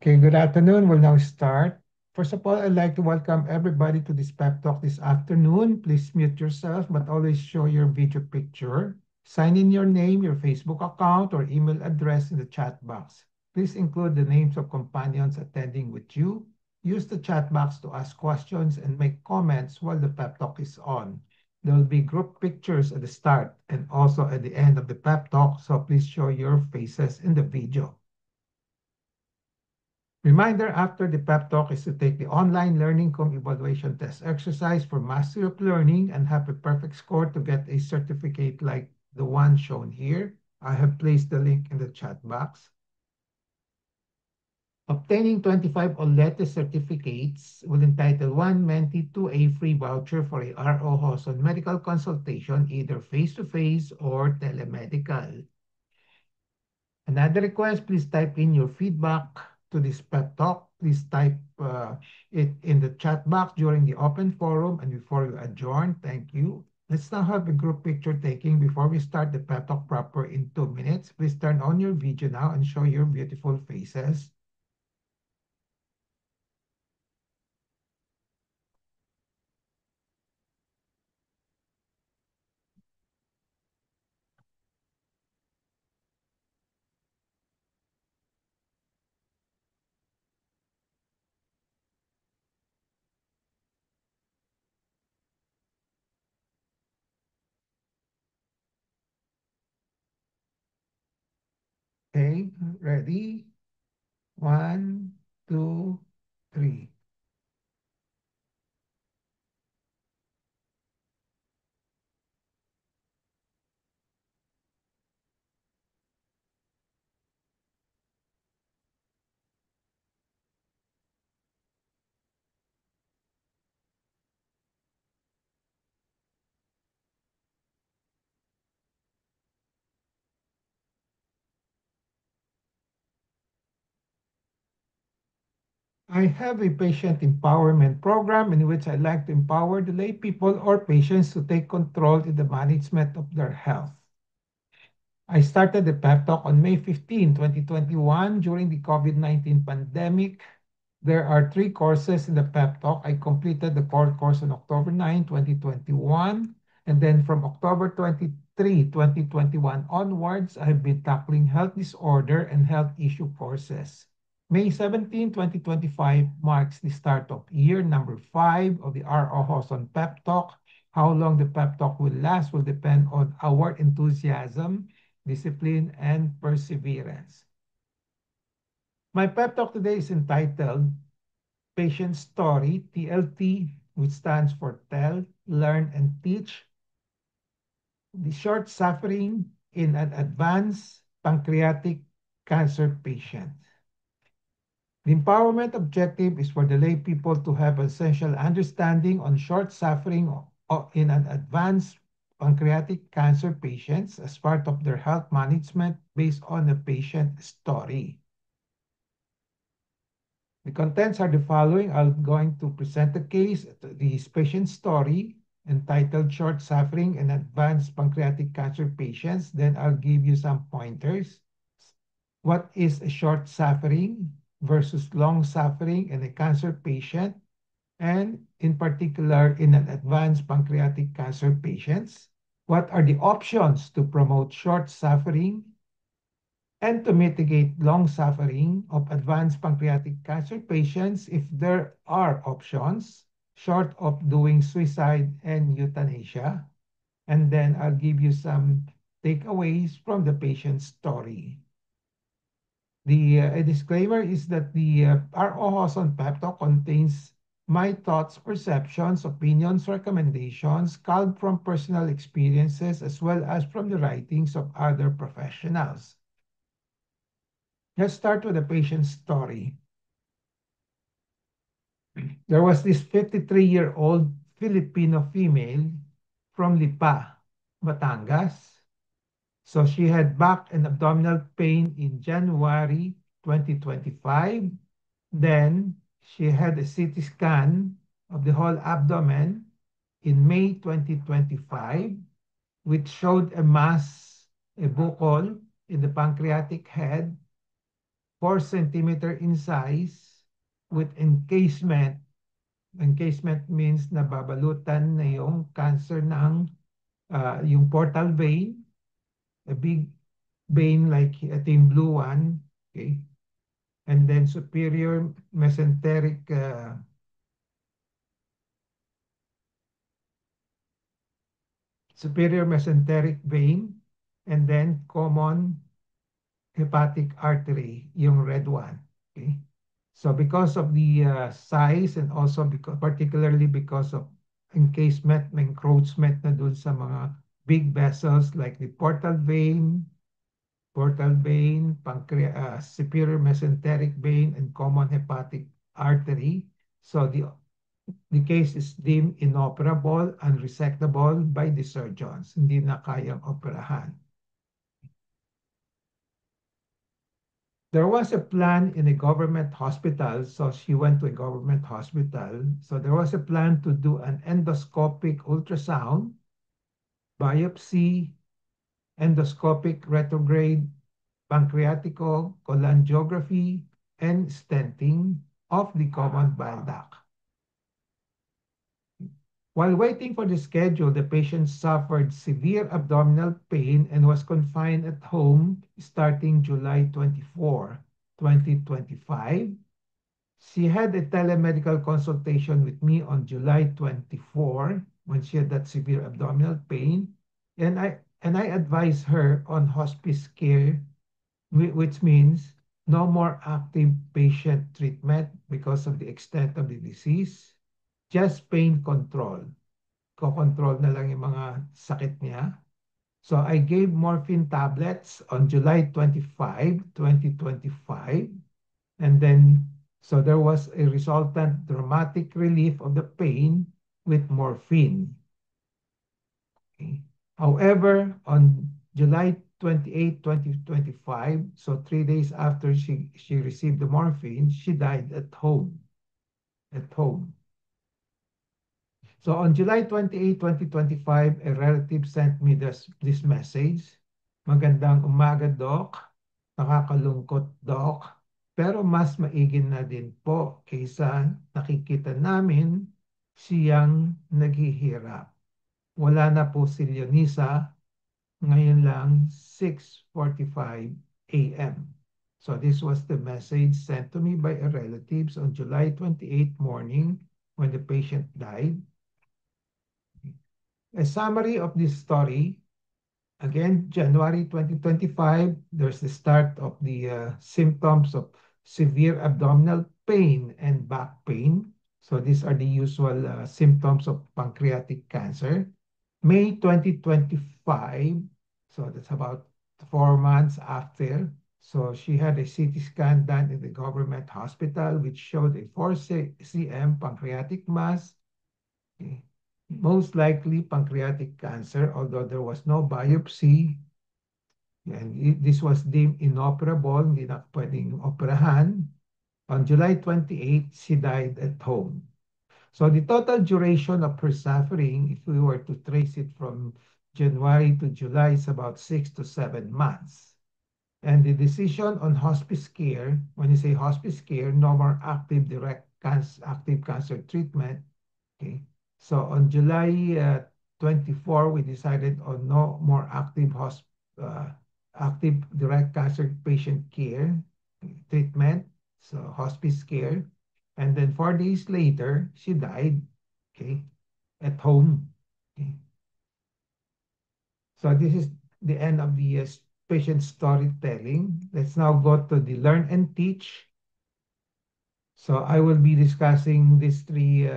Okay, good afternoon. We'll now start. First of all, I'd like to welcome everybody to this pep talk this afternoon. Please mute yourself, but always show your video picture. Sign in your name, your Facebook account, or email address in the chat box. Please include the names of companions attending with you. Use the chat box to ask questions and make comments while the pep talk is on. There will be group pictures at the start and also at the end of the pep talk, so please show your faces in the video. Reminder after the pep talk is to take the online learning com evaluation test exercise for mastery of learning and have a perfect score to get a certificate like the one shown here. I have placed the link in the chat box. Obtaining 25 OLETE certificates will entitle one mentee to a free voucher for a RO host on medical consultation, either face-to-face or telemedical. Another request, please type in your feedback to this pep talk. Please type it in the chat box during the open forum and before you adjourn. Thank you. Let's now have a group picture taking before we start the pep talk proper in 2 minutes. Please turn on your video now and show your beautiful faces. Okay, ready? 1, 2, 3. I have a patient empowerment program in which I like to empower the lay people or patients to take control in the management of their health. I started the pep talk on May 15, 2021 during the COVID-19 pandemic. There are 3 courses in the pep talk. I completed the core course on October 9, 2021. And then from October 23, 2021 onwards, I've been tackling health disorder and health issue courses. May 17, 2025 marks the start of year number 5 of the RO Hoson Pep Talk. How long the pep talk will last will depend on our enthusiasm, discipline, and perseverance. My pep talk today is entitled Patient Story, TLT, which stands for Tell, Learn, and Teach. The short suffering in an advanced pancreatic cancer patient. The empowerment objective is for the lay people to have essential understanding on short suffering in an advanced pancreatic cancer patients as part of their health management based on a patient story. The contents are the following. I'm going to present the case, the patient story entitled Short Suffering in Advanced Pancreatic Cancer Patients. Then I'll give you some pointers. What is a short suffering versus long suffering in a cancer patient, and in particular in an advanced pancreatic cancer patients? What are the options to promote short suffering and to mitigate long suffering of advanced pancreatic cancer patients if there are options, short of doing suicide and euthanasia? And then I'll give you some takeaways from the patient's story. A disclaimer is that the RO Hoson Pep Talk contains my thoughts, perceptions, opinions, recommendations culled from personal experiences as well as from the writings of other professionals. Let's start with the patient's story. There was this 53-year-old Filipino female from Lipa, Batangas. So she had back and abdominal pain in January 2025. Then she had a CT scan of the whole abdomen in May 2025, which showed a mass, a buccal in the pancreatic head 4 centimeter in size with encasement. Encasement means nababalutan na yung cancer ng yung portal vein, a big vein like ito yung blue one, okay? And then superior mesenteric vein, and then common hepatic artery, yung red one. Okay? So because of the size and also because, particularly because of encasement, encroachment na dun sa mga big vessels like the superior mesenteric vein, and common hepatic artery. So the case is deemed inoperable, unresectable by the surgeons. Hindi na kayang operahan. There was a plan in a government hospital, so she went to a government hospital. So there was a plan to do an endoscopic ultrasound, biopsy, endoscopic retrograde pancreatico cholangiography, and stenting of the common bile duct. While waiting for the schedule, the patient suffered severe abdominal pain and was confined at home starting July 24, 2025. She had a telemedical consultation with me on July 24 when she had that severe abdominal pain, and I advised her on hospice care, which means no more active patient treatment because of the extent of the disease, just pain control. Ko-control na lang yung mga sakit niya. So I gave morphine tablets on July 25, 2025. And then, so there was a resultant dramatic relief of the pain with morphine. Okay. However, on July 28, 2025, so 3 days after she received the morphine, she died at home. At home. So on July 28, 2025, a relative sent me this message. Magandang umaga, Doc. Nakakalungkot, Doc. Pero mas maigi na din po kaysa nakikita namin siyang naghihirap. Wala na po si Leonisa. Ngayon lang 6:45 a.m. So this was the message sent to me by a relatives on July 28 morning when the patient died. A summary of this story. Again, January 2025, there's the start of the symptoms of severe abdominal pain and back pain. So these are the usual symptoms of pancreatic cancer. May 2025, so that's about 4 months after. So she had a CT scan done in the government hospital, which showed a 4 cm pancreatic mass. Okay. Most likely pancreatic cancer, although there was no biopsy. And this was deemed inoperable, hindi na pwedeng operahan. On July 28, she died at home. So the total duration of her suffering, if we were to trace it from January to July, is about 6 to 7 months. And the decision on hospice care, when you say hospice care, no more active active cancer treatment. Okay. So on July 24, we decided on no more active direct cancer patient care treatment, so hospice care. And then 4 days later, she died, okay, at home. Okay. So this is the end of the patient storytelling. Let's now go to the learn and teach. So I will be discussing these three,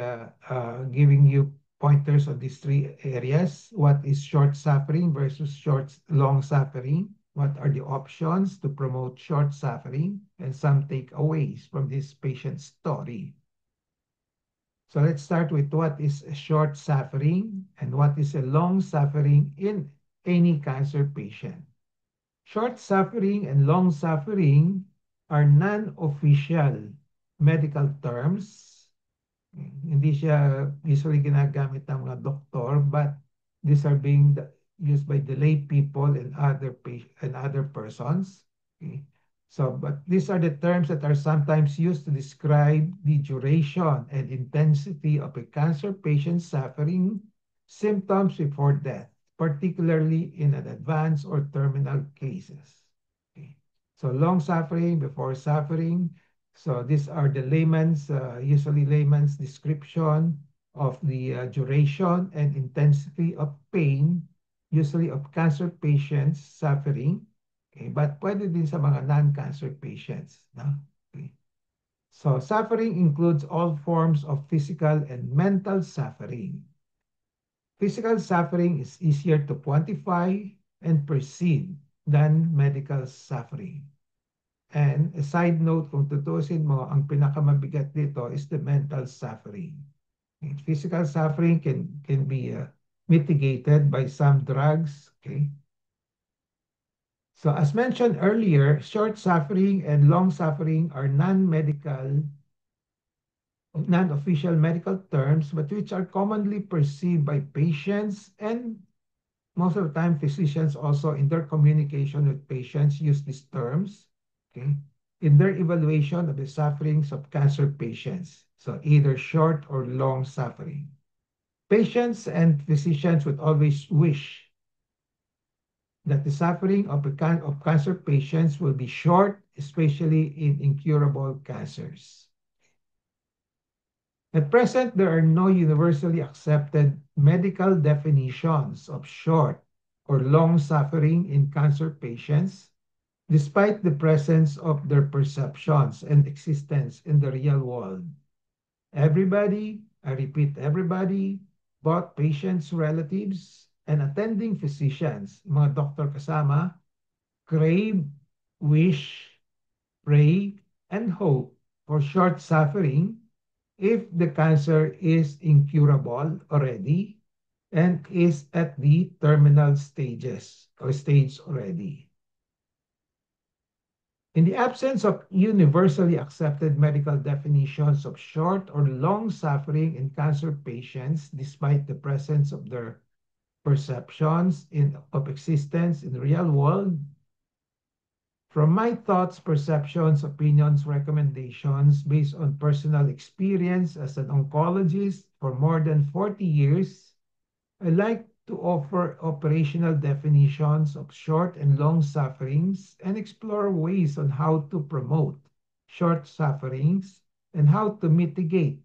giving you pointers on these three areas. What is short suffering versus long suffering? What are the options to promote short suffering? And some takeaways from this patient story. So let's start with what is a short suffering and what is a long suffering in any cancer patient. Short suffering and long suffering are non-official medical terms. Hindi siya usually ginagamit ng mga doktor, but these are being used by the lay people and other persons. Okay. So, but these are the terms that are sometimes used to describe the duration and intensity of a cancer patient's suffering symptoms before death, particularly in an advanced or terminal cases. Okay. So, long suffering before suffering. So, these are the usually layman's description of the duration and intensity of pain, usually of cancer patients suffering. Okay, but pwede din sa mga non-cancer patients, no? Okay. So, suffering includes all forms of physical and mental suffering. Physical suffering is easier to quantify and perceive than medical suffering. And a side note, kung tutusin mo, ang pinakamabigat dito is the mental suffering. Okay. Physical suffering can be mitigated by some drugs, okay? So as mentioned earlier, short suffering and long suffering are non-official medical terms, but which are commonly perceived by patients and most of the time physicians also in their communication with patients use these terms, okay, in their evaluation of the sufferings of cancer patients. So either short or long suffering. Patients and physicians would always wish that the suffering of cancer patients will be short, especially in incurable cancers. At present, there are no universally accepted medical definitions of short or long suffering in cancer patients, despite the presence of their perceptions and existence in the real world. Everybody, I repeat, everybody, both patients, relatives, and attending physicians, mga doktor kasama, crave, wish, pray, and hope for short suffering if the cancer is incurable already and is at the terminal stages or stage already. In the absence of universally accepted medical definitions of short or long suffering in cancer patients, despite the presence of their perceptions of existence in the real world, from my thoughts, perceptions, opinions, recommendations based on personal experience as an oncologist for more than 40 years, I like to offer operational definitions of short and long sufferings and explore ways on how to promote short sufferings and how to mitigate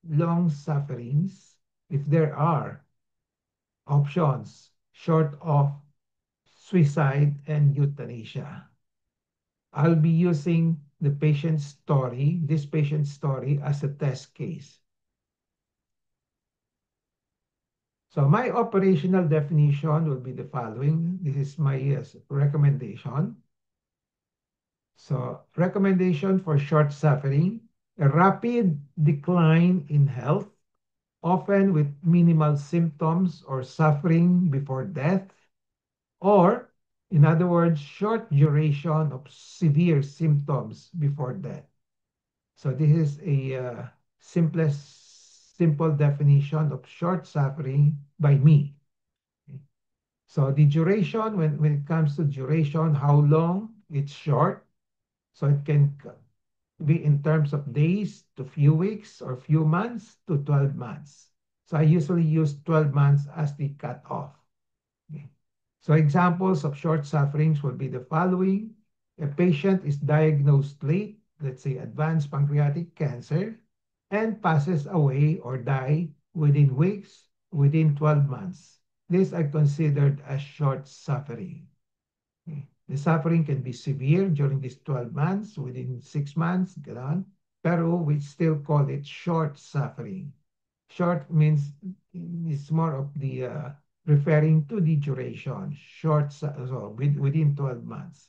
long sufferings if there are options short of suicide and euthanasia. I'll be using this patient's story as a test case. So my operational definition will be the following. This is my recommendation. So recommendation for short suffering, a rapid decline in health, often with minimal symptoms or suffering before death, or in other words, short duration of severe symptoms before death. So this is a simple definition of short suffering by me. Okay. So the duration, when it comes to duration, how long, it's short. So it can be in terms of days to few weeks or few months to 12 months. So I usually use 12 months as the cutoff. Okay. So examples of short sufferings will be the following. A patient is diagnosed late, let's say advanced pancreatic cancer, and passes away or die within weeks, within 12 months. This are considered as short suffering. Okay. The suffering can be severe during these 12 months, within 6 months, gano'n. Pero we still call it short suffering. Short means it's more of the referring to the duration, so within 12 months.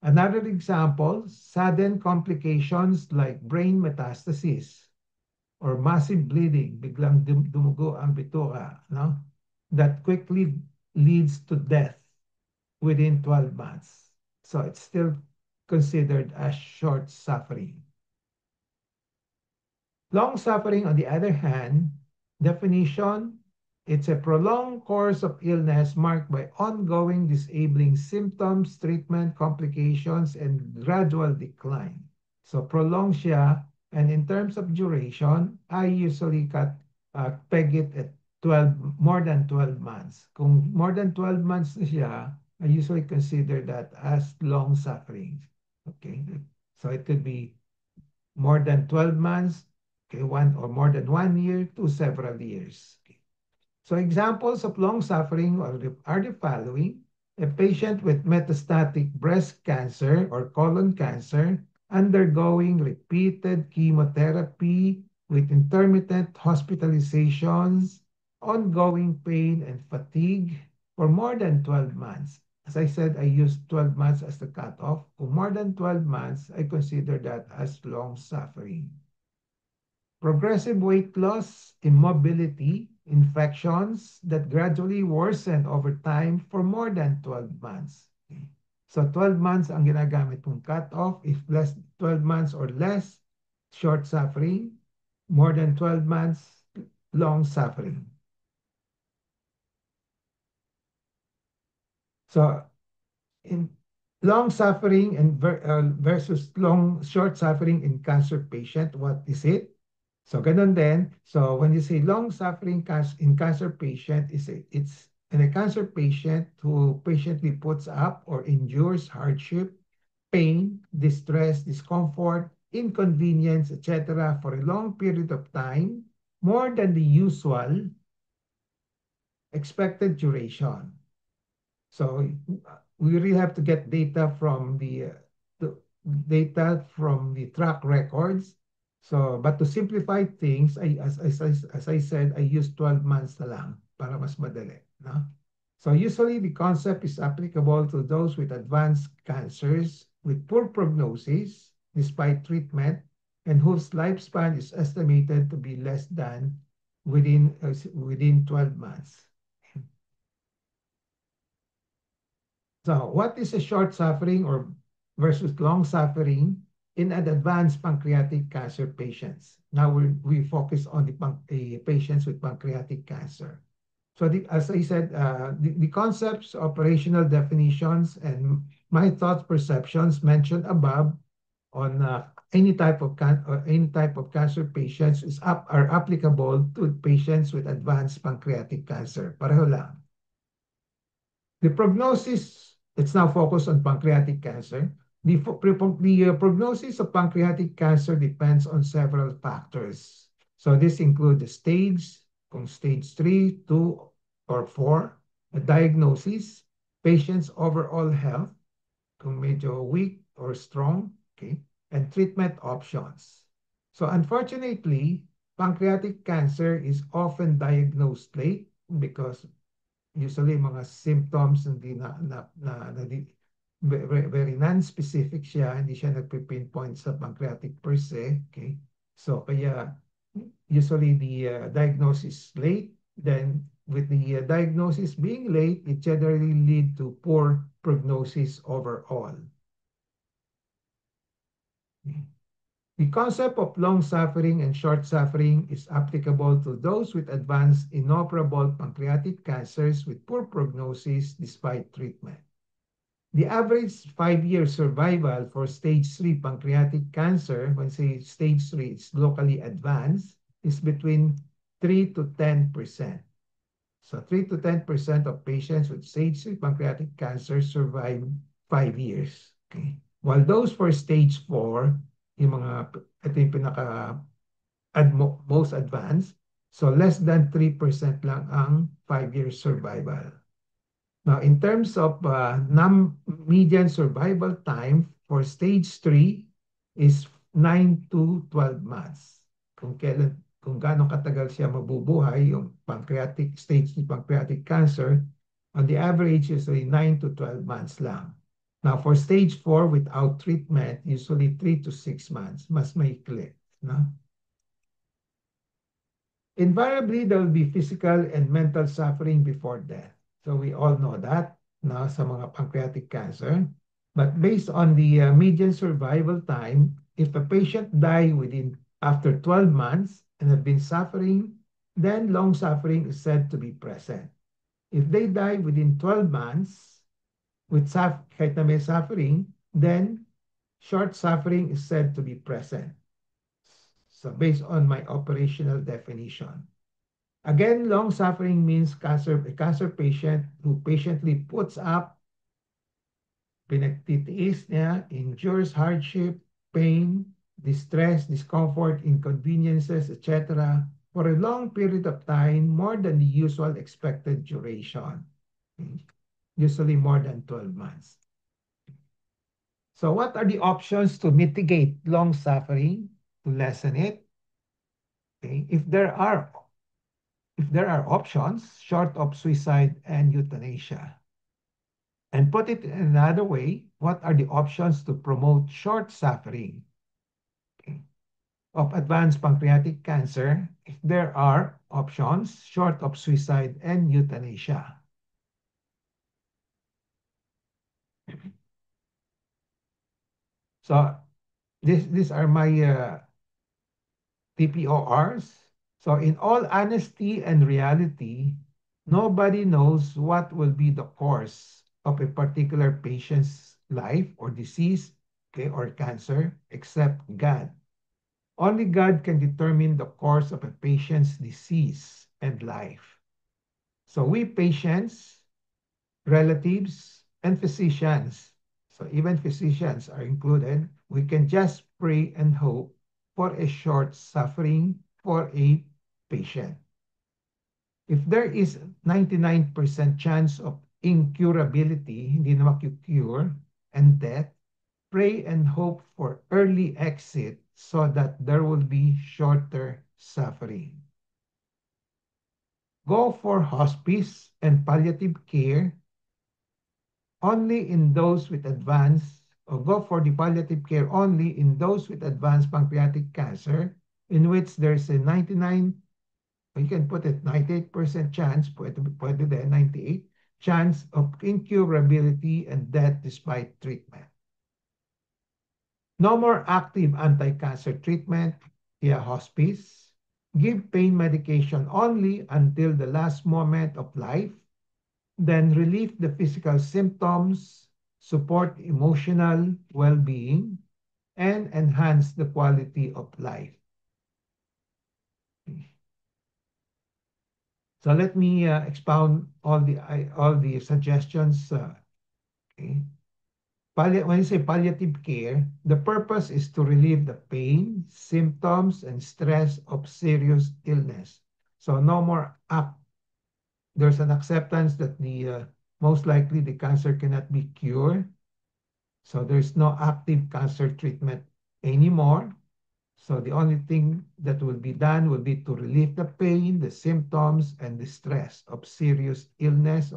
Another example, sudden complications like brain metastasis or massive bleeding, biglang dumugo ang bituka, no? That quickly leads to death within 12 months. So it's still considered as short suffering. Long suffering, on the other hand, definition, It's a prolonged course of illness marked by ongoing disabling symptoms, treatment, complications, and gradual decline. So prolonged siya, and in terms of duration, I usually peg it at 12, more than 12 months. Kung more than 12 months na siya, I usually consider that as long suffering. Okay, so it could be more than 12 months, okay, one or more than 1 year to several years. Okay. So examples of long suffering are the following. A patient with metastatic breast cancer or colon cancer undergoing repeated chemotherapy with intermittent hospitalizations, ongoing pain and fatigue for more than 12 months. As I said, I use 12 months as the cutoff. For more than 12 months, I consider that as long suffering. Progressive weight loss, immobility, infections that gradually worsen over time for more than 12 months. Okay. So 12 months ang ginagamit mong cut-off. If less 12 months or less, short suffering. More than 12 months, long suffering. So in long suffering and versus short suffering in cancer patient, what is it? So ganun din. So when you say long suffering in cancer patient, it's in a cancer patient who patiently puts up or endures hardship, pain, distress, discomfort, inconvenience, etc. for a long period of time, more than the usual expected duration. So we really have to get data from the data from the track records. So, but to simplify things, as I said, I use 12 months na lang para mas madali. No? So usually the concept is applicable to those with advanced cancers with poor prognosis despite treatment and whose lifespan is estimated to be less than within 12 months. So what is a short suffering or versus long suffering in an advanced pancreatic cancer patients? Now we focus on the patients with pancreatic cancer. So as I said, the concepts, operational definitions, and my thoughts, perceptions mentioned above on any type of cancer patients are applicable to patients with advanced pancreatic cancer. Pareho lang. The prognosis, let's now focus on pancreatic cancer. The prognosis of pancreatic cancer depends on several factors. So this includes the stage, from stage 3, 2, or 4, a diagnosis, patient's overall health, kung medyo weak or strong, okay, and treatment options. So unfortunately, pancreatic cancer is often diagnosed late because usually mga symptoms hindi very non-specific siya, hindi siya nagpipinpoint sa pancreatic per se, okay? So kaya usually the diagnosis late, then with the diagnosis being late, it generally lead to poor prognosis overall. Okay. The concept of long suffering and short suffering is applicable to those with advanced inoperable pancreatic cancers with poor prognosis despite treatment. The average 5-year survival for stage 3 pancreatic cancer, when say stage 3, it's locally advanced, is between 3 to 10%. So 3 to 10% of patients with stage 3 pancreatic cancer survive 5 years. Okay. While those for stage 4, ito yung most advanced, so less than 3% lang ang 5-year survival. Now, in terms of median survival time for stage 3 is 9 to 12 months. Kung gaano katagal siya mabubuhay, yung stage 3 pancreatic cancer, on the average, usually 9 to 12 months lang. Now, for stage 4, without treatment, usually 3 to 6 months, mas maikli. No? Invariably, there will be physical and mental suffering before death. So we all know that na sa mga pancreatic cancer. But based on the median survival time, if a patient die after 12 months and have been suffering then long suffering is said to be present. If they die within 12 months with kahit na may suffering, then short suffering is said to be present. So based on my operational definition. Again, long suffering means a cancer patient who patiently puts up, pinagtitiis niya, endures hardship, pain, distress, discomfort, inconveniences, etc. for a long period of time, more than the usual expected duration. Okay? Usually more than 12 months. So what are the options to mitigate long suffering, to lessen it? Okay? If there are options short of suicide and euthanasia. And put it in another way, what are the options to promote short suffering, okay, of advanced pancreatic cancer if there are options short of suicide and euthanasia? So these are my TPORs. So in all honesty and reality, nobody knows what will be the course of a particular patient's life or disease, okay, or cancer, except God. Only God can determine the course of a patient's disease and life. So we patients, relatives, and physicians, so even physicians are included, we can just pray and hope for a short suffering for a patient. If there is 99% chance of incurability, hindi na makikure, and death, pray and hope for early exit so that there will be shorter suffering. Go for hospice and palliative care only in those with advanced, or go for the palliative care only in those with advanced pancreatic cancer, in which there's a 99, you can put it 98% chance, pwede din, 98, chance of incurability and death despite treatment. No more active anti-cancer treatment via hospice. Give pain medication only until the last moment of life. Then relieve the physical symptoms, support emotional well-being, and enhance the quality of life. So let me expound all the suggestions. Okay. When you say palliative care, the purpose is to relieve the pain, symptoms, and stress of serious illness. So no more up. There's an acceptance that the most likely the cancer cannot be cured. So there's no active cancer treatment anymore. So the only thing that will be done will be to relieve the pain, the symptoms, and the stress of serious illness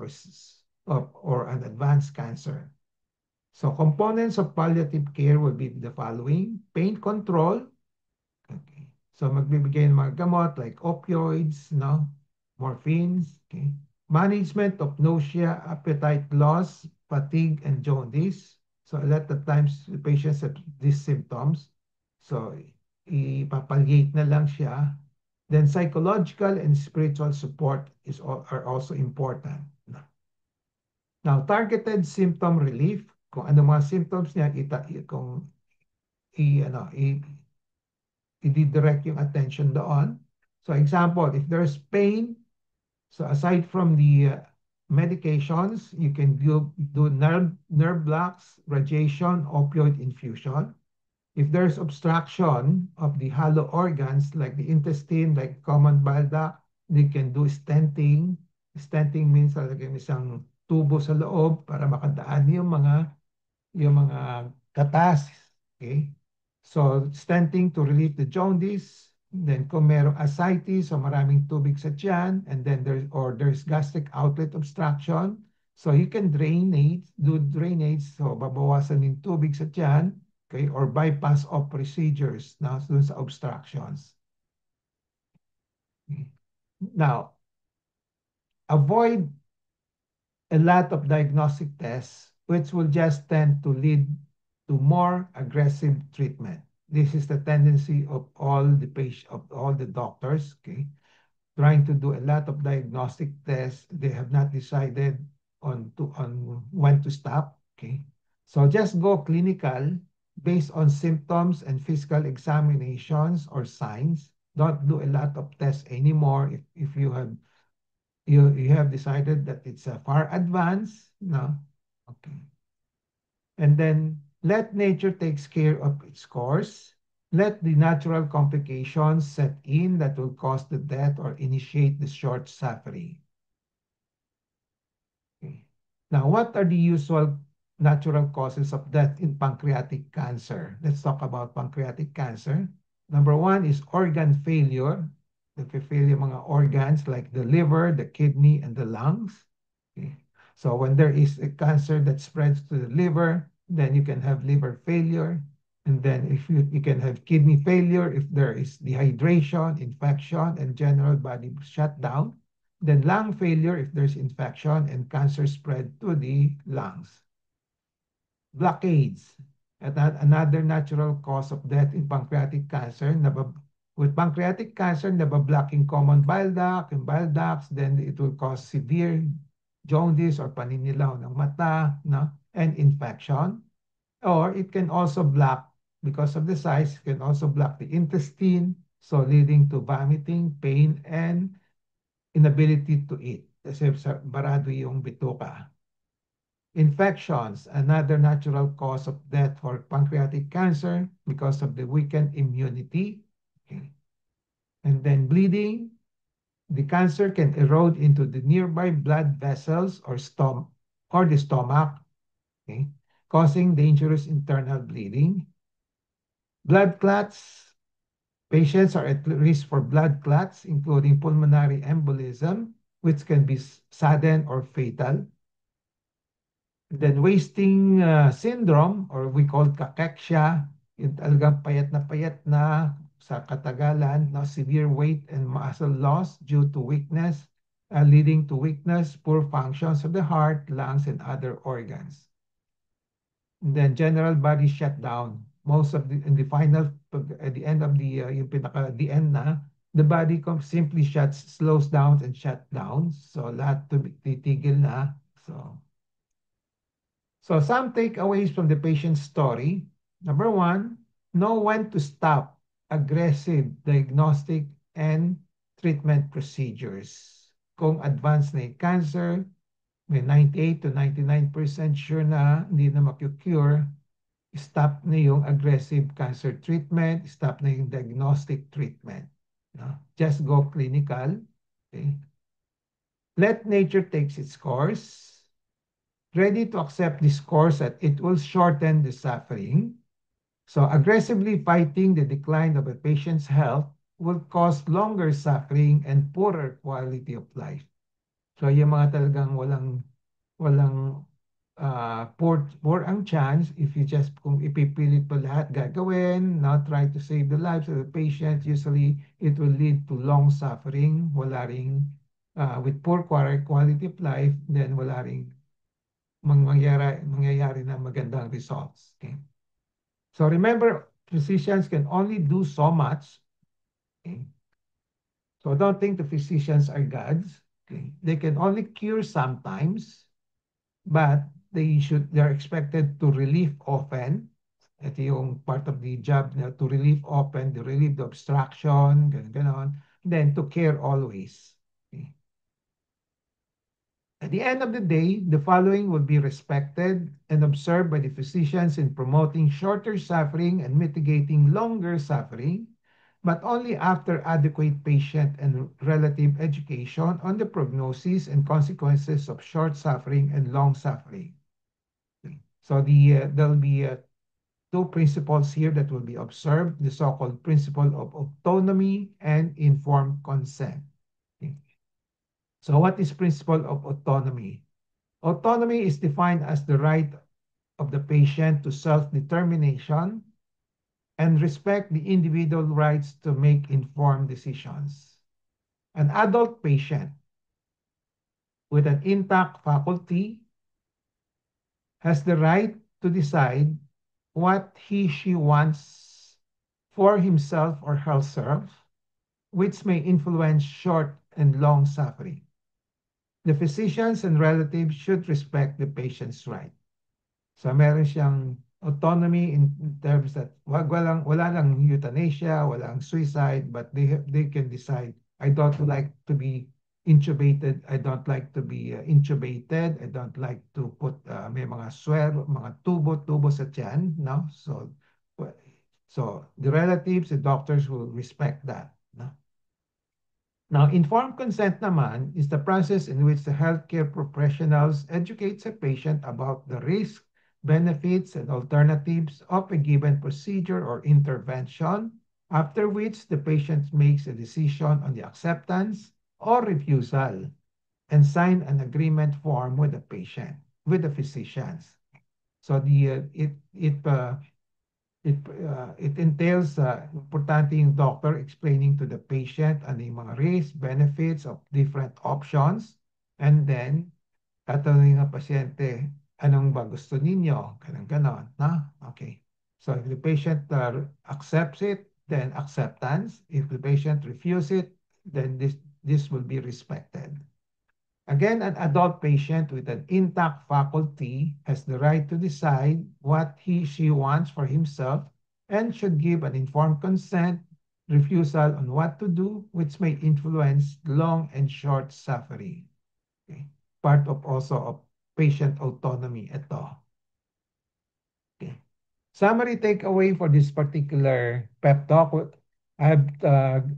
or an advanced cancer. So components of palliative care will be the following: pain control. Okay. So magbibigay ng mga gamot like opioids, no? Morphines. Okay. Management of nausea, appetite loss, fatigue, and jaundice. So a lot of times the patients have these symptoms. So ipapalliate na lang siya. Then psychological and spiritual support are also important. Now, targeted symptom relief, kung ano mga symptoms niya, kung i-direct yung attention doon. So example, if there's pain, so aside from the medications, you can do nerve blocks, radiation, opioid infusion. If there's obstruction of the hollow organs like the intestine, like common bile duct, they can do stenting. Stenting means talagang isang tubo sa loob para makadaan yung mga katas. Okay? So, stenting to relieve the jaundice. Then, kung merong ascites, so maraming tubig sa tiyan, and then there's gastric outlet obstruction. So, you can do drainage, so babawasan yung tubig sa tiyan, okay, or bypass of procedures na dun sa obstructions. Okay. Now, avoid a lot of diagnostic tests, which will just tend to lead to more aggressive treatment. This is the tendency of all the doctors. Okay, trying to do a lot of diagnostic tests. They have not decided on when to stop. Okay. So just go clinical based on symptoms and physical examinations or signs. Don't do a lot of tests anymore if you have decided that it's a far advanced. No. Okay. And then let nature takes care of its course. Let the natural complications set in that will cause the death or initiate the short suffering. Okay. Now, what are the usual natural causes of death in pancreatic cancer? Let's talk about pancreatic cancer. Number one is organ failure. Nagfe-fail yung mga organs like the liver, the kidney, and the lungs. Okay. So when there is a cancer that spreads to the liver, then you can have liver failure. And then if you can have kidney failure if there is dehydration, infection, and general body shutdown. Then lung failure if there's infection and cancer spread to the lungs. Blockades. Another natural cause of death in pancreatic cancer. With pancreatic cancer, nabablocking common bile duct and bile ducts, then it will cause severe jaundice or paninilaw ng mata, no? And infection. Or it can also block, because of the size, it can also block the intestine, so leading to vomiting, pain, and inability to eat. Kasi barado yung bituka. Infections, another natural cause of death for pancreatic cancer because of the weakened immunity. Okay. And then bleeding, the cancer can erode into the nearby blood vessels or the stomach, okay, causing dangerous internal bleeding. Blood clots, patients are at risk for blood clots, including pulmonary embolism, which can be sudden or fatal. Then wasting syndrome, or we call cachexia, yung talagang payat na sa katagalan, no, severe weight and muscle loss due to weakness, leading to weakness, poor functions of the heart, lungs, and other organs. And then general body shutdown. Most of the in the final at the end of the yung pinaka the end na, the body simply slows down and shut down. So lahat titigil na. So some takeaways from the patient's story. Number one, know when to stop aggressive diagnostic and treatment procedures. Kung advanced na yung cancer, may 98 to 99% sure na hindi na maku-cure, stop na yung aggressive cancer treatment, stop na yung diagnostic treatment. No? Just go clinical. Okay? Let nature takes its course. Ready to accept this course that it will shorten the suffering. So aggressively fighting the decline of a patient's health will cause longer suffering and poorer quality of life. So yung mga talagang walang poor ang chance if you just kung ipipilit pa lahat gagawin, not try to save the lives of the patient, usually it will lead to long suffering, wala ring with poor quality of life, then wala ring mangyayari na magandang results. Okay? So remember, physicians can only do so much. Okay? So don't think the physicians are gods. Okay? They can only cure sometimes, but they're expected to relieve often. Ito yung part of the job na to relieve often, to relieve the obstruction, ganon. Then to care always. Okay? At the end of the day, the following will be respected and observed by the physicians in promoting shorter suffering and mitigating longer suffering, but only after adequate patient and relative education on the prognosis and consequences of short suffering and long suffering. So there'll be two principles here that will be observed, the so-called principle of autonomy and informed consent. Okay. So what is principle of autonomy? Autonomy is defined as the right of the patient to self-determination and respect the individual rights to make informed decisions. An adult patient with an intact faculty has the right to decide what she wants for himself or herself, which may influence short and long suffering. The physicians and relatives should respect the patient's right. So meron siyang autonomy in terms that wala lang euthanasia, walang suicide, but they can decide, I don't like to be intubated, I don't like to be intubated, I don't like to put may mga mga tubo sa tiyan, no? So the relatives, the doctors will respect that, no? Now, informed consent naman is the process in which the healthcare professionals educates a patient about the risks, benefits, and alternatives of a given procedure or intervention, after which the patient makes a decision on the acceptance or refusal and sign an agreement form with the patient, with the physicians. So it entails importante yung doctor explaining to the patient ano yung mga risks, benefits of different options, and then tatanungin ng pasyente, anong ba gusto ninyo? Ganun, ganon, na? Okay. So if the patient accepts it, then acceptance. If the patient refuses it, then this will be respected. Again, an adult patient with an intact faculty has the right to decide what she wants for himself and should give an informed consent, refusal on what to do, which may influence long and short suffering. Okay. Part of also of patient autonomy ito. Okay. Summary takeaway for this particular pep talk. I have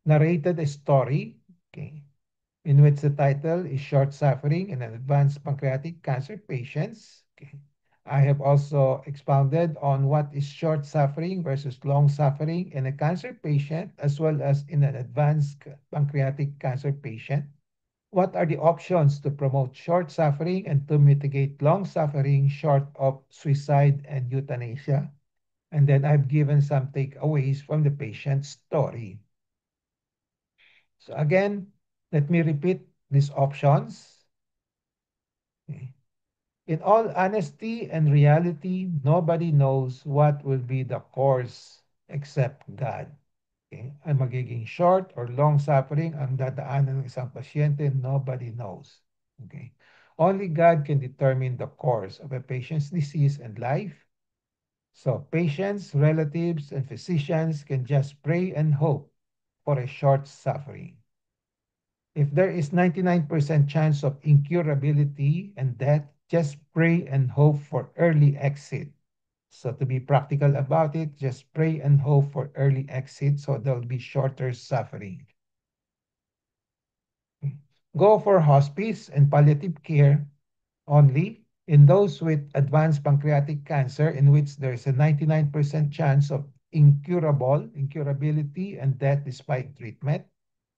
narrated a story. Okay, in which the title is Short Suffering in an Advanced Pancreatic Cancer Patients. Okay. I have also expounded on what is short suffering versus long suffering in a cancer patient as well as in an advanced pancreatic cancer patient. What are the options to promote short suffering and to mitigate long suffering short of suicide and euthanasia? And then I've given some takeaways from the patient's story. So again, let me repeat these options. Okay. In all honesty and reality, nobody knows what will be the course except God. Okay? Ang magiging short or long suffering ang dadaanan ng isang pasyente, nobody knows. Okay? Only God can determine the course of a patient's disease and life. So patients, relatives, and physicians can just pray and hope for a short suffering. If there is 99% chance of incurability and death, just pray and hope for early exit. So to be practical about it, just pray and hope for early exit so there'll be shorter suffering. Go for hospice and palliative care only in those with advanced pancreatic cancer in which there is a 99% chance of incurability and death despite treatment.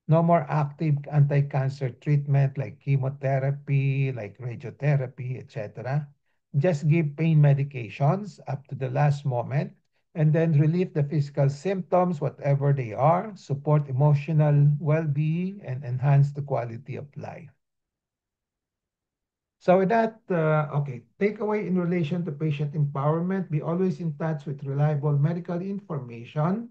No more active anti-cancer treatment like chemotherapy, like radiotherapy, etc. Just give pain medications up to the last moment and then relieve the physical symptoms, whatever they are, support emotional well-being, and enhance the quality of life. So with that, okay, takeaway in relation to patient empowerment, be always in touch with reliable medical information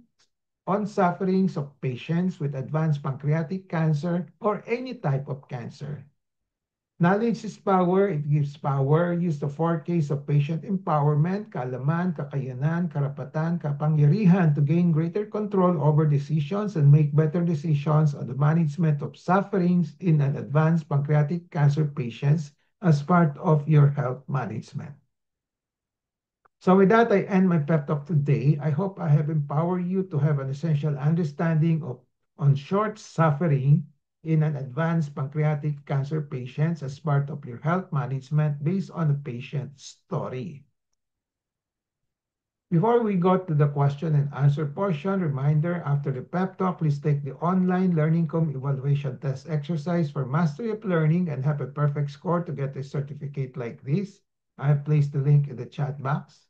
on sufferings of patients with advanced pancreatic cancer or any type of cancer. Knowledge is power. It gives power. Use the four Ks of patient empowerment: kaalaman, kakayanan, karapatan, kapangyarihan to gain greater control over decisions and make better decisions on the management of sufferings in an advanced pancreatic cancer patients as part of your health management. So with that, I end my pep talk today. I hope I have empowered you to have an essential understanding of on short suffering in an advanced pancreatic cancer patients as part of your health management based on a patient story. Before we go to the question and answer portion, reminder, after the pep talk, please take the online Learning.com evaluation test exercise for mastery of learning and have a perfect score to get a certificate like this. I have placed the link in the chat box.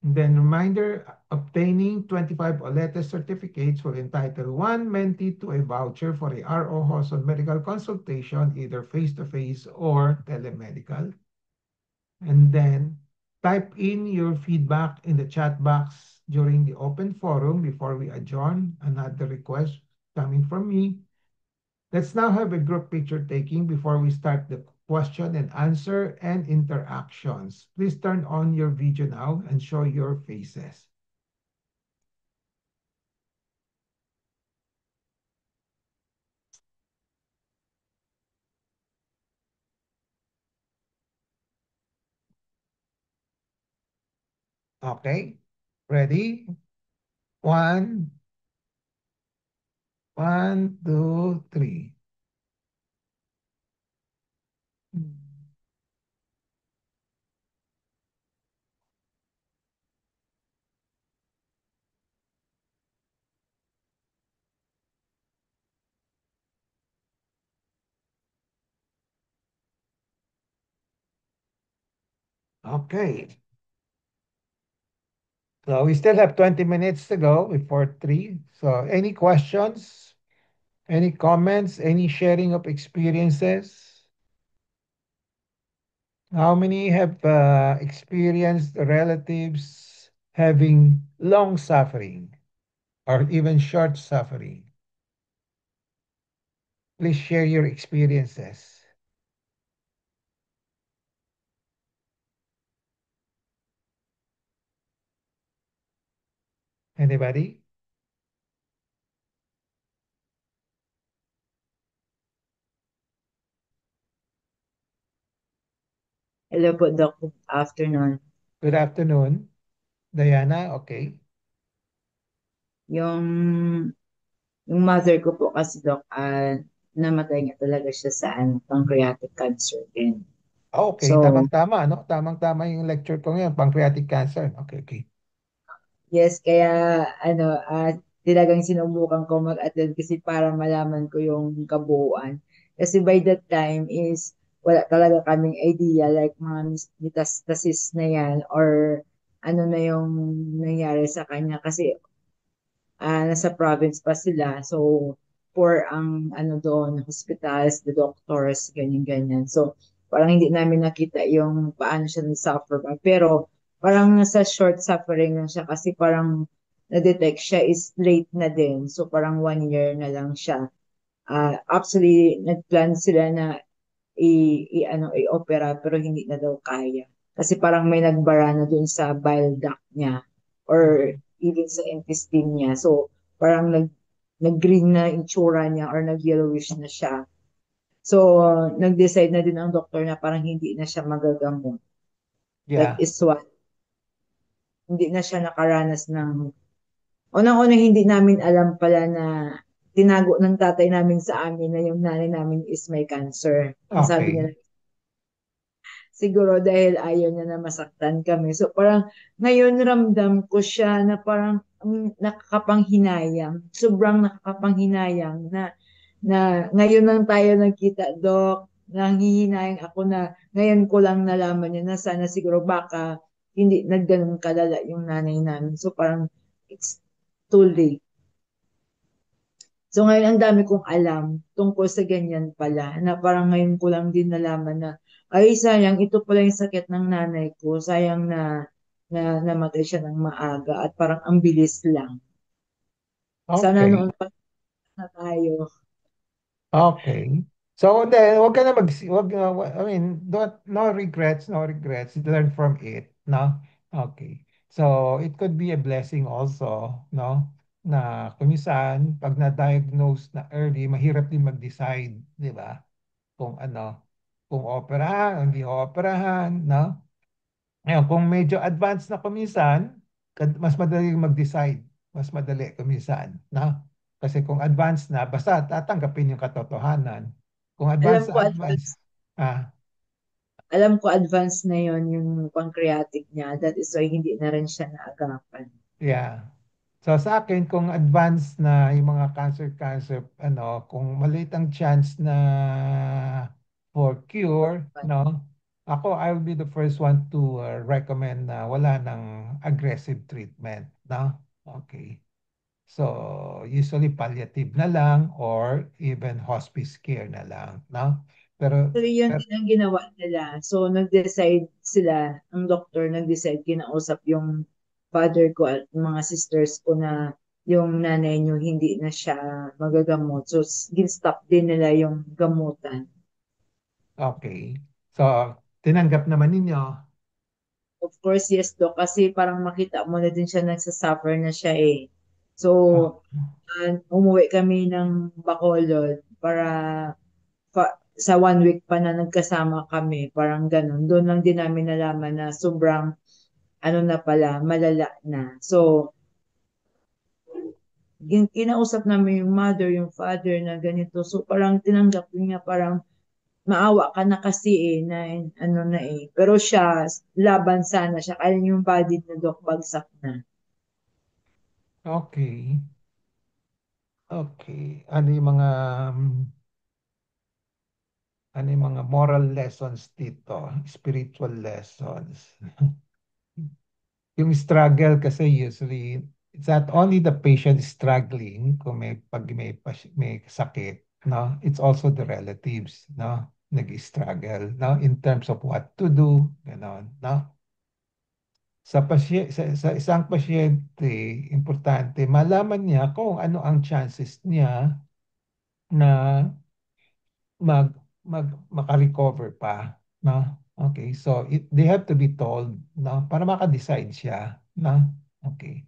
Then reminder, obtaining 25 OLETE certificates will entitle one mentee to a voucher for a RO Hoson medical consultation, either face-to-face or telemedical. And then type in your feedback in the chat box during the open forum before we adjourn. Another request, coming from me. Let's now have a group picture taking before we start the question and answer and interactions. Please turn on your video now and show your faces. Okay, ready? One, one, two, three. Okay, so we still have 20 minutes to go before 3. So any questions, any comments, any sharing of experiences? How many have experienced relatives having long suffering or even short suffering? Please share your experiences. Anybody? Hello po, Doc. Good afternoon. Good afternoon. Diana, okay. Yung, yung mother ko po kasi, Doc, namatay nga talaga siya sa pancreatic cancer din. Okay, So, tamang-tama, no? Tamang-tama yung lecture ko ngayon, pancreatic cancer. Okay, okay. yes, kaya talagang sinubukan ko mag-attend kasi para malaman ko yung kabuuan. Kasi by that time is wala talaga kaming idea like mga metastasis na yan or ano na yung nangyari sa kanya kasi nasa province pa sila. So, poor ang ano doon, hospitals, the doctors, ganyan-ganyan. So, parang hindi namin nakita yung paano siya nag-suffer ba. Pero, parang nasa short suffering lang siya kasi parang na-detect siya is late na din. So, parang 1 year na lang siya. Actually, nag-plan sila na i-opera pero hindi na daw kaya. Kasi parang may nagbara na dun sa bile duct niya or Mhm. even sa intestine niya. So parang nag-green na itsura niya or nag-yellowish na siya. So nag-decide na din ang doktor na parang hindi na siya magagamot. That Yeah, is why hindi na siya nakaranas ng unang-una hindi namin alam pala na tinago ng tatay namin sa amin na yung nanay namin is may cancer. Ang sabi niya okay. siguro dahil ayaw niya na masaktan kami. So parang ngayon ramdam ko siya na parang nakakapanghinayang. Sobrang nakakapanghinayang na ngayon lang tayo nagkita, Dok. Nanghihinayang ako na ngayon ko lang nalaman niya na sana siguro baka hindi nagganong kalala yung nanay namin. So parang it's too late. So ngayon ang dami kong alam tungkol sa ganyan pala na parang ngayon ko lang din nalaman na ay sayang ito pala yung sakit ng nanay ko. Sayang na namatay siya ng maaga at parang ang bilis lang. Sana Okay. noon pa na tayo. Okay. So then, wag ka na I mean, don't, no regrets, no regrets. Learn from it, no? Okay. So, it could be a blessing also, no? Na kumisan, pag na-diagnose na early, mahirap din mag-decide, di ba? Kung ano, kung operahan, hindi operahan, no? Ngayon, kung medyo advanced na kuminsan, mas madali mag-decide. Mas madali kuminsan, no? Kasi kung advanced na, basta tatanggapin yung katotohanan. Kung Alam advanced ko na advance, advanced, ah, alam ko advance na yon yung pancreatic niya. That is why hindi na rin siya naagapan. yeah. So sa akin, kung advanced na yung mga cancer, ano, kung maliit ang chance na for cure, no? Ako, I will be the first one to recommend na wala ng aggressive treatment, no? Okay. So, usually palliative na lang or even hospice care na lang, no? Pero, Actually, yun pero din ang ginawa nila. So, nag-decide sila, ang doktor nag-decide, kinausap yung father ko at mga sisters ko na yung nanay niyo hindi na siya magagamot. So, gin-stop din nila yung gamutan. Okay. So, tinanggap naman ninyo. Of course, yes, Doc, kasi parang makita mo na din siya nagsasuffer na siya eh. So, Ah, umuwi kami ng Bacolod para sa 1 week pa na nagkasama kami, parang ganun. Doon lang din namin nalaman na sobrang ano na pala, malala na. So, kinausap namin yung mother, yung father na ganito. So, parang tinanggap niya, parang maawa ka na kasi eh, na ano na eh. Pero siya, laban sana siya. Kaya yung body na Doc, bagsak na. okay. Okay. Ano yung mga moral lessons dito? Spiritual lessons. Yung struggle kasi usually, it's not only the patient struggling kung may sakit, no? It's also the relatives, no? Nag-struggle, no? In terms of what to do, ganon, no? Sa isang pasyente, importante, malaman niya kung ano ang chances niya na mag, makarecover pa, no? Okay, so they have to be told, no? Para maka-decide siya, no? Okay.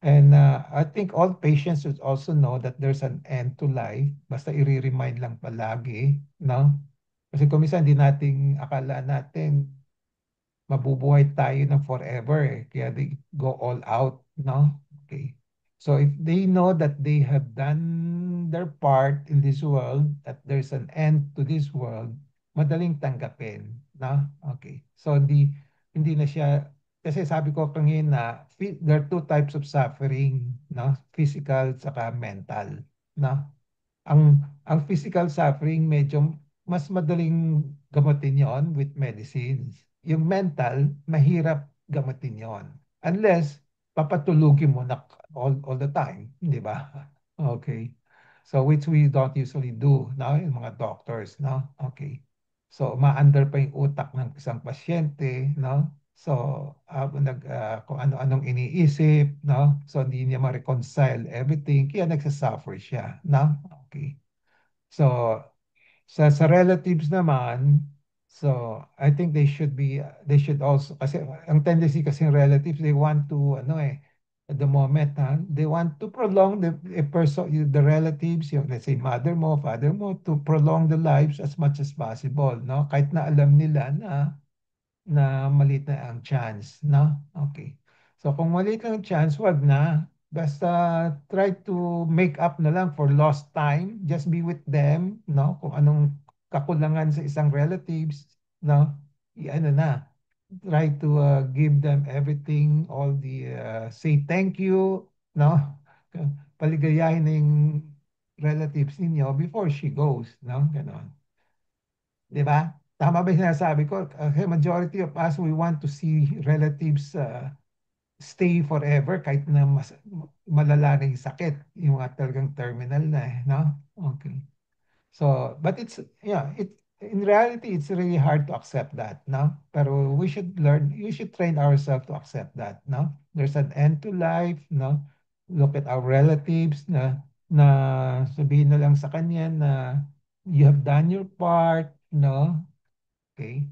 And I think all patients should also know that there's an end to life. Basta i-remind lang palagi, no? Kasi kung minsan di nating akala natin mabubuhay tayo ng forever eh. Kaya they go all out, no? Okay. So if they know that they have done their part in this world, that there's an end to this world, madaling tanggapin, no? Okay. So hindi na siya, kasi sabi ko kanina, there are two types of suffering, no? Physical saka mental, no? Ang physical suffering medyo mas madaling gamutin yon with medicines. Yung mental, mahirap gamutin yon. Unless papatulugin mo na all the time, di ba? Okay. So which we don't usually do, no? Yung mga doctors, no? Okay. So maandar pa yung utak ng isang pasyente, no? So kung ano-anong iniisip, no? So hindi niya ma-reconcile everything, kaya nagsasuffer siya, no? Okay. So sa relatives naman, so I think they should also, kasi ang tendency kasi ng relatives, they want to ano at the moment they want to prolong a person, the relatives, yung let's say mother mo, father mo, to prolong the lives as much as possible, no? Kahit na alam nila na maliit na ang chance, no? Okay. So kung maliit ang chance, wag na. Basta try to make up na lang for lost time. Just be with them, no? Kung anong kakulangan sa isang relatives, no? Ano na. Try to give them everything, all the say thank you, no? Paligayahin na yung relatives ninyo before she goes, no? Ganon. Di ba? Tama ba yung sinasabi ko? Kasi majority of us, we want to see relatives stay forever kahit na malala na yung sakit. Yung mga talagang terminal na eh, no? Okay. So, but yeah, in reality, it's really hard to accept that, no? Pero we should train ourselves to accept that, no? There's an end to life, no? Look at our relatives na sabihin na lang sa kanya na you have done your part, no? Okay?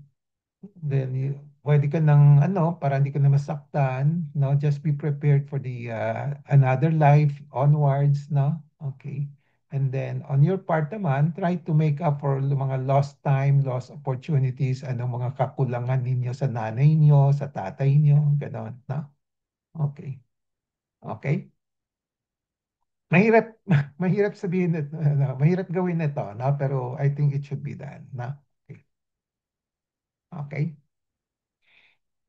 Then pwede ka ng ano, para hindi ka na masaktan, no? Just be prepared for the another life onwards, no? Okay. And then on your part naman, try to make up for mga lost time, lost opportunities, anong mga kakulangan ninyo sa nanay niyo, sa tatay niyo, gano'n, no? Okay. Okay? Mahirap mahirap sabihin ito, mahirap gawin ito, no? Pero I think it should be done, no? Okay. Okay.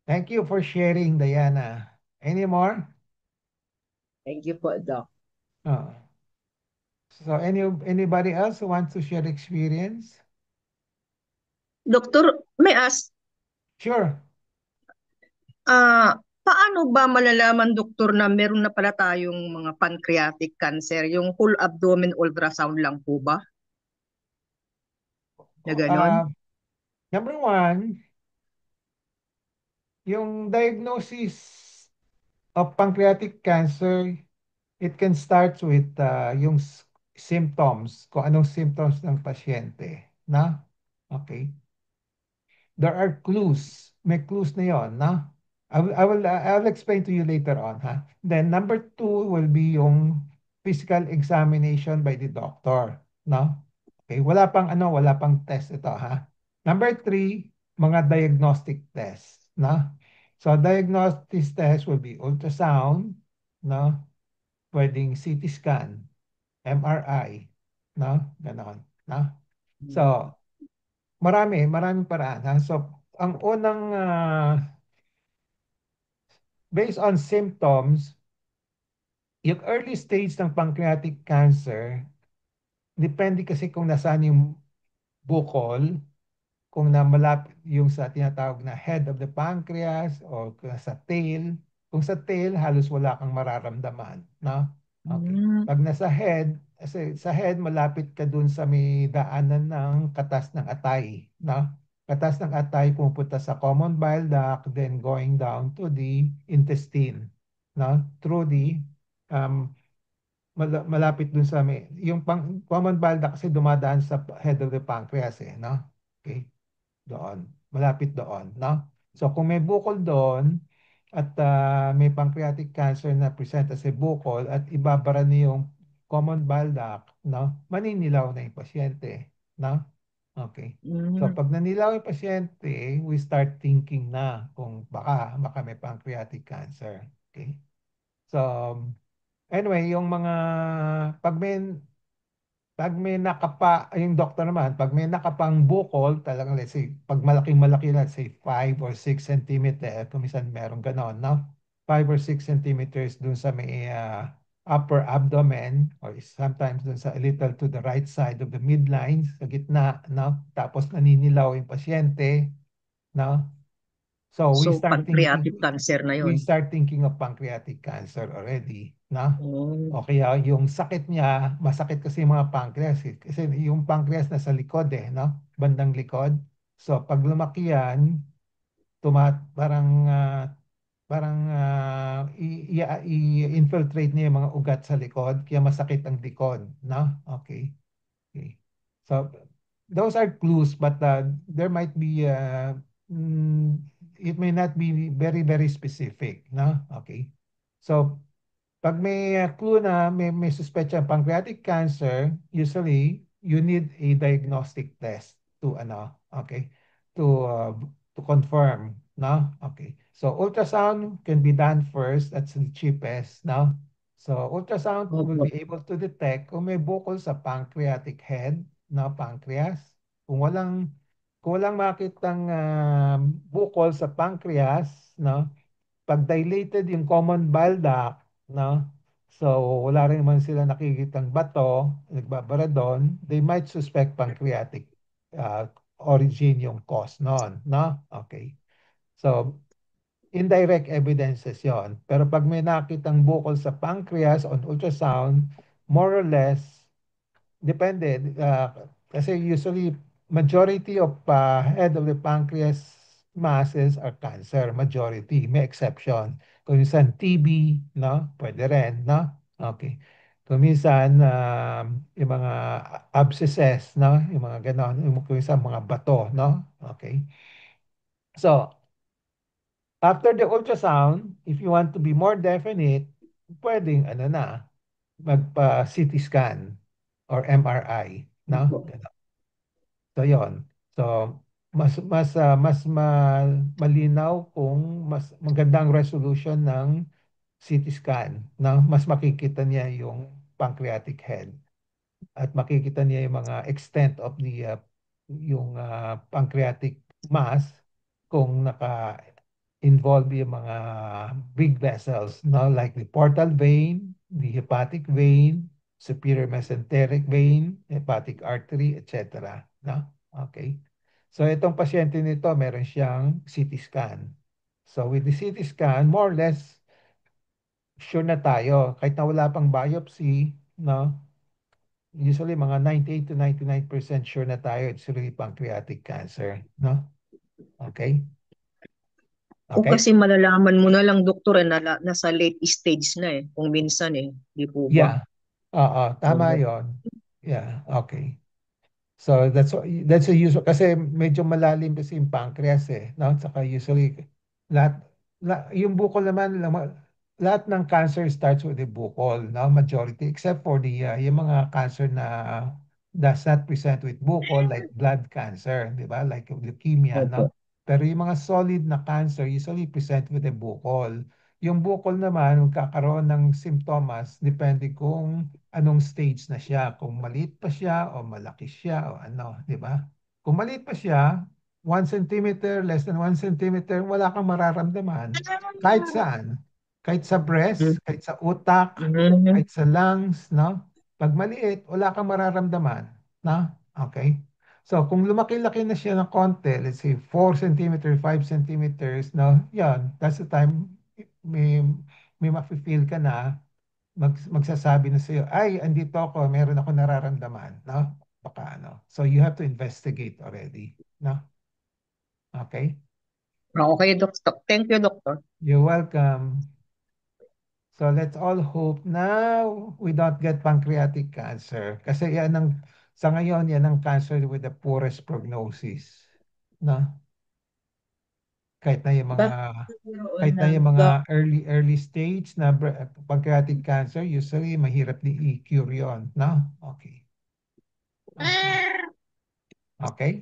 Thank you for sharing, Diana. Any more? Thank you po, Doc. Uh, so anybody else who wants to share experience? Doktor, may ask, Sure. paano ba malalaman, doktor, na meron na pala tayong mga pancreatic cancer? Yung whole abdomen ultrasound lang po ba? Na ganon? Uh, Number one, yung diagnosis of pancreatic cancer, It can start with yung symptoms, kung anong symptoms ng pasyente, na? Okay. There are clues. May clues na yon, na? I will explain to you later on, ha? Then number two will be yung physical examination by the doctor, no? Okay, wala pang test ito, ha? Number three, mga diagnostic tests, no? So diagnostic test will be ultrasound, no? Pwedeng CT scan, MRI, no? Ganon, no? So, maraming paraan, ha? So, ang unang, based on symptoms, yung early stage ng pancreatic cancer, depende kasi kung nasaan yung bukol, kung na malapit yung sa tinatawag na head of the pancreas o kung sa tail. Kung sa tail, halos wala kang mararamdaman, no? Okay. Mm. Pag nasa head, kasi sa head, malapit ka dun sa may daanan ng katas ng atay, no? Katas ng atay pumupunta sa common bile duct, then going down to the intestine, no? Through the um, malapit dun sa may, yung common bile duct kasi dumadaan sa head of the pancreas eh, no? Okay, doon. Malapit doon, no? So kung may bukol doon at may pancreatic cancer na present as a bukol at ibabara niyo yung common bile duct, no? Maninilaw na yung pasyente, no? Okay. So Mm. pag nanilaw yung pasyente, we start thinking na kung baka may pancreatic cancer. Okay? So anyway, yung mga pag may yung doktor naman, pag may nakapang bukol, talagang let's say, pag malaking-malaki, let's say 5 or 6 centimeter, kung minsan meron ganon, no? 5 or 6 centimeters dun sa may upper abdomen or sometimes dun sa a little to the right side of the midline, sa gitna, no? Tapos naninilaw yung pasyente, no? So So, pancreatic cancer na we yon. start thinking of pancreatic cancer already, no? Oh, O kaya yung sakit niya, masakit kasi yung mga pancreas eh. Kasi yung pancreas nasa likod eh, no? Bandang likod. So pag lumaki yan, parang i-infiltrate niya yung mga ugat sa likod, kaya masakit ang likod, no? Okay. Okay. So those are clues, but there might be mm, it may not be very very specific, no? Okay. So pag may clue na may suspecha ng pancreatic cancer, usually you need a diagnostic test to okay, to uh, to confirm, no? Okay. So ultrasound can be done first, that's the cheapest, no? So ultrasound will opo. be able to detect kung may bukol sa pancreatic head, no, pancreas. Kung walang kung walang makitang bukol sa pancreas, no? Pag dilated yung common bile duct, no? So, wala rin naman sila nakikitang bato, nagbabara doon, they might suspect pancreatic uh, origin yung cause noon, no? Okay. So, indirect evidences yon. Pero pag may nakitang bukol sa pancreas on ultrasound, more or less, depende. Kasi usually, majority of head of the pancreas masses are cancer. Majority. May exception. Kung minsan TB, no? Pwede rin, no? Okay. Kung minsan, yung mga abscesses, no? Yung mga ganon. Kung minsan, mga bato, no? Okay. So, after the ultrasound, if you want to be more definite, pwedeng, magpa-CT scan or MRI, no? Opo. So, yon. So, malinaw kung mas magandang resolution ng CT scan, no? Mas makikita niya yung pancreatic head at makikita niya yung mga extent of the yung pancreatic mass kung naka-involve yung mga big vessels, no? Like the portal vein, the hepatic vein, superior mesenteric vein, hepatic artery, etc. No? Okay. So itong pasyente nito, meron siyang CT scan. So with the CT scan, more or less, sure na tayo. Kahit na wala pang biopsy, no? Usually mga 98 to 99% sure na tayo it's really pancreatic cancer, no? Okay? O Okay? kasi malalaman mo na lang, doktor, nasa late stage na kung minsan di po ba? Yeah. Oo, tama Oo. 'yon. Yeah, okay. So that's a usual kasi medyo malalim kasi yung pancreas no? Saka usually lahat yung bukol naman lahat ng cancer starts with the bukol, no? Majority except for yung mga cancer na does not present with bukol like blood cancer, di ba? Like leukemia, no? Opo. Pero yung mga solid na cancer usually present with the bukol. Yung bukol naman magkakaroon ng simptomas depende kung anong stage na siya, kung maliit pa siya o malaki siya o ano, di ba? Kung maliit pa siya, 1 centimeter, less than 1 centimeter, wala kang mararamdaman. Kahit saan. Kahit sa breast, kahit sa utak, Mm. kahit sa lungs, no? Pag maliit, wala kang mararamdaman. No? Okay? So, kung lumaki-laki na siya ng konti, let's say 4 centimeters, 5 centimeters, no? Yan, that's the time may, may mafe-feel ka na magsasabi na sa'yo, ay, andito ako, meron ako nararamdaman, no? Baka ano. So you have to investigate already, no? Okay? Okay, doktor. Thank you, doktor. You're welcome. So let's all hope na we don't get pancreatic cancer. Kasi sa ngayon, yan ang cancer with the poorest prognosis, no? Kahit na yung mga Bakit nagkaroon kahit na ng yung mga early stage na pancreatic cancer, usually mahirap din i-cure yun, no? Okay. Okay. Okay?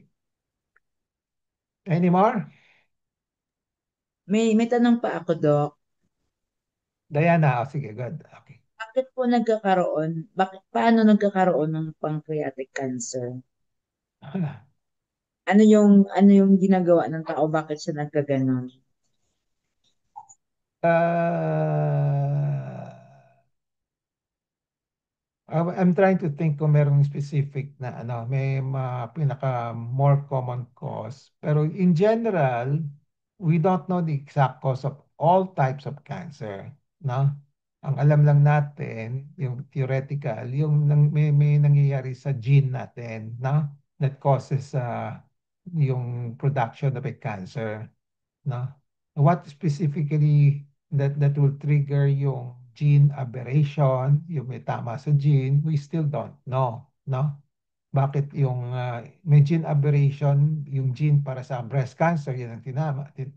Any more? may tanong pa ako, Doc. Diana, oh, sige, good. Okay. Paano nagkakaroon ng pancreatic cancer? Ano yung ginagawa ng tao? Bakit siya nagkaganon? Uh, I'm trying to think kung merong specific na ano, may pinaka more common cause. Pero in general, we don't know the exact cause of all types of cancer, no? Ang alam lang natin, yung theoretical, yung may nangyayari sa gene natin, no? That causes yung production of a cancer, no? What specifically that will trigger yung gene aberration, yung may tama sa gene, we still don't know, no? Bakit yung may gene aberration, yung gene para sa breast cancer, yan ang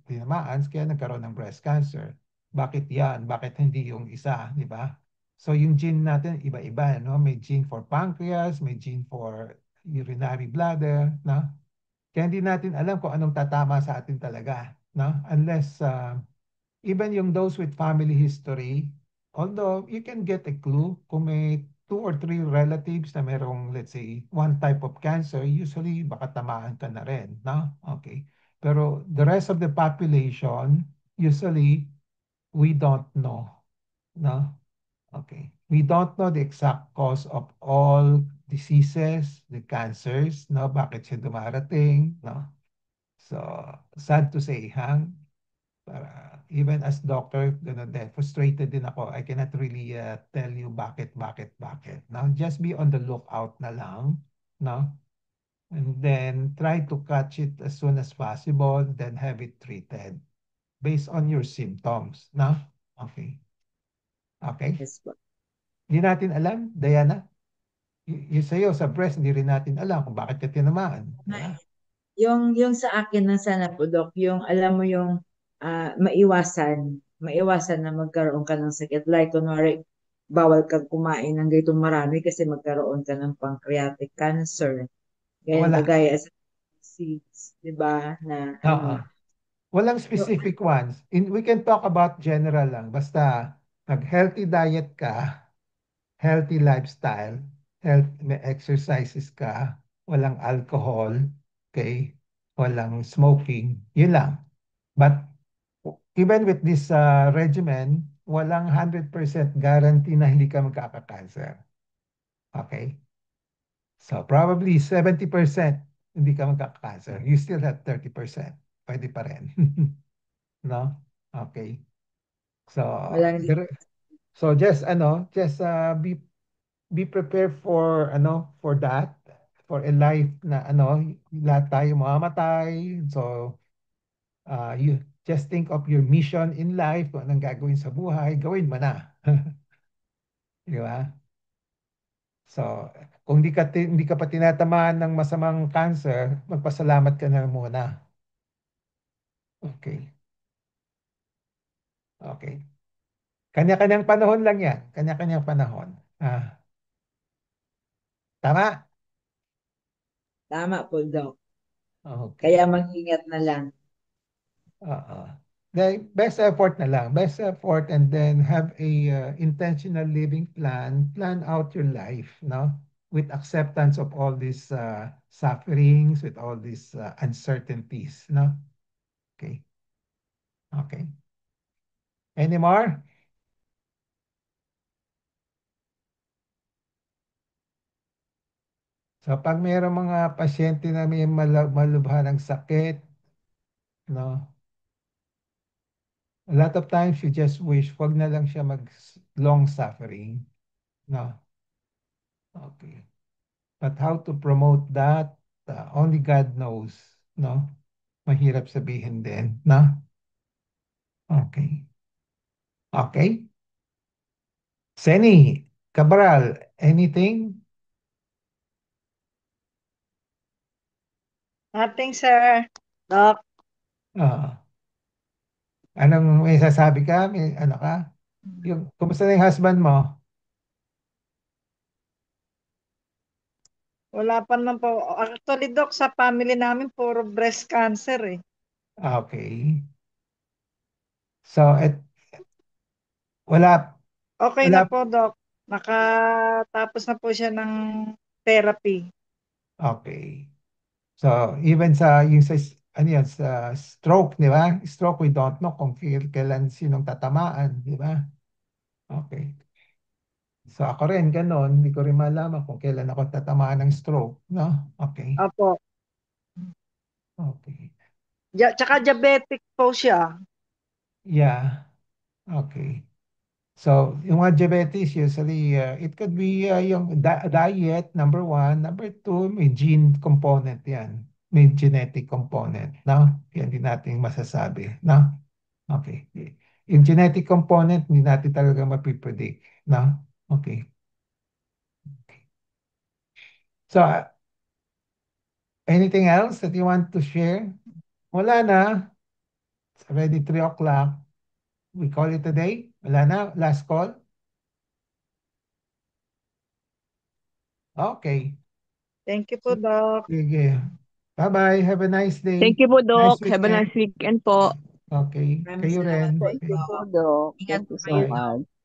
tinamaan, kaya nagkaroon ng breast cancer. Bakit yan? Bakit hindi yung isa, di ba? So yung gene natin, iba-iba, no? May gene for pancreas, may gene for urinary bladder, no? Kaya hindi natin alam kung anong tatama sa atin talaga, no? Unless even yung those with family history, although you can get a clue kung may 2 or 3 relatives na merong, let's say, one type of cancer, usually baka tamaan ka na rin, no? Okay. Pero the rest of the population, usually, we don't know, no? Okay. We don't know the exact cause of all diseases, the cancers, no? Bakit siya dumarating, no? So, sad to say, hang, even as doctor, ganun din, frustrated din ako. I cannot really tell you bakit. Now, just be on the lookout na lang, no? And then try to catch it as soon as possible, then have it treated based on your symptoms, no? Okay. Okay? Yes po. Hindi natin alam, Diana. Yung sa'yo, sa breast, hindi rin natin alam kung bakit ka tinamaan. Di ba? Yung sa akin na sana po, Doc, yung alam mo yung maiwasan na magkaroon ka ng sakit. Like, kunwari, bawal kang kumain ng ganitong marami kasi magkaroon ka ng pancreatic cancer. Ganyan Wala. kagaya sa seeds, di ba? Na Oo. ano. Walang So, specific ones. We can talk about general lang. Basta nag-healthy diet ka, healthy lifestyle, may exercises ka, walang alcohol, okay? Walang smoking, yun lang. But even with this regimen, walang 100% guarantee na hindi ka magkaka-cancer. Okay? So probably 70% hindi ka magkaka-cancer. You still have 30%. Pwede pa rin. No? Okay. So, walang just be prepared for for that, for a life na lahat tayo mamamatay. So, just think of your mission in life, kung anong gagawin sa buhay, gawin mo na. Di ba? So, kung hindi ka pa tinatamaan ng masamang cancer, magpasalamat ka na muna. Okay. Okay. Kanya-kanyang panahon lang yan. Kanya-kanyang panahon. Tama? Tama po, Doc. Okay. Kaya mag-ingat na lang. Oo. Best effort na lang. Best effort, and then have a intentional living plan. Plan out your life, no? With acceptance of all these sufferings, with all these uncertainties, no? Okay. Okay. Any more? So pag mayroong mga pasyente na may malubhan ng sakit, no? A lot of times you just wish wag na lang siya mag long suffering, no? Okay. But how to promote that, only God knows, no? Mahirap sabihin din, no? Okay. Okay. Seni, Cabral, anything? Nothing, sir. Doc, Ah, anong may sasabi ka? May ano ka? Kumusta na yung husband mo? wala pa naman po. Actually, Doc, sa family namin, puro breast cancer eh. Okay. So, wala, Okay wala, na po, Doc. Nakatapos na po siya ng therapy. okay. So, even yung ano yan, sa stroke, di ba? Stroke, we don't know kung kailan sinong tatamaan, di ba? Okay. So, ako rin, ganun. Hindi ko rin malaman kung kailan ako tatamaan ng stroke, no? Okay. Opo. Okay. Tsaka diabetic po siya. Yeah. Okay. So, yung mga diabetes, usually, it could be yung diet, number one. Number two, may gene component yan. May genetic component, no? Yan din natin masasabi, no? Okay. Yung genetic component, hindi natin talaga mapipredict, no? Okay. So, anything else that you want to share? Wala na. It's already 3 o'clock. We call it a day. Wala na. Last call. Okay. Thank you po, Doc. Sige. Bye-bye. Have a nice day. Thank you po, Nice Doc. Have a weekend. nice weekend po. Okay. Maraming Kayo salamat rin. po, Thank you Doc. po, Doc. Ingat Thank you po so kayo, Bye. Doc. much.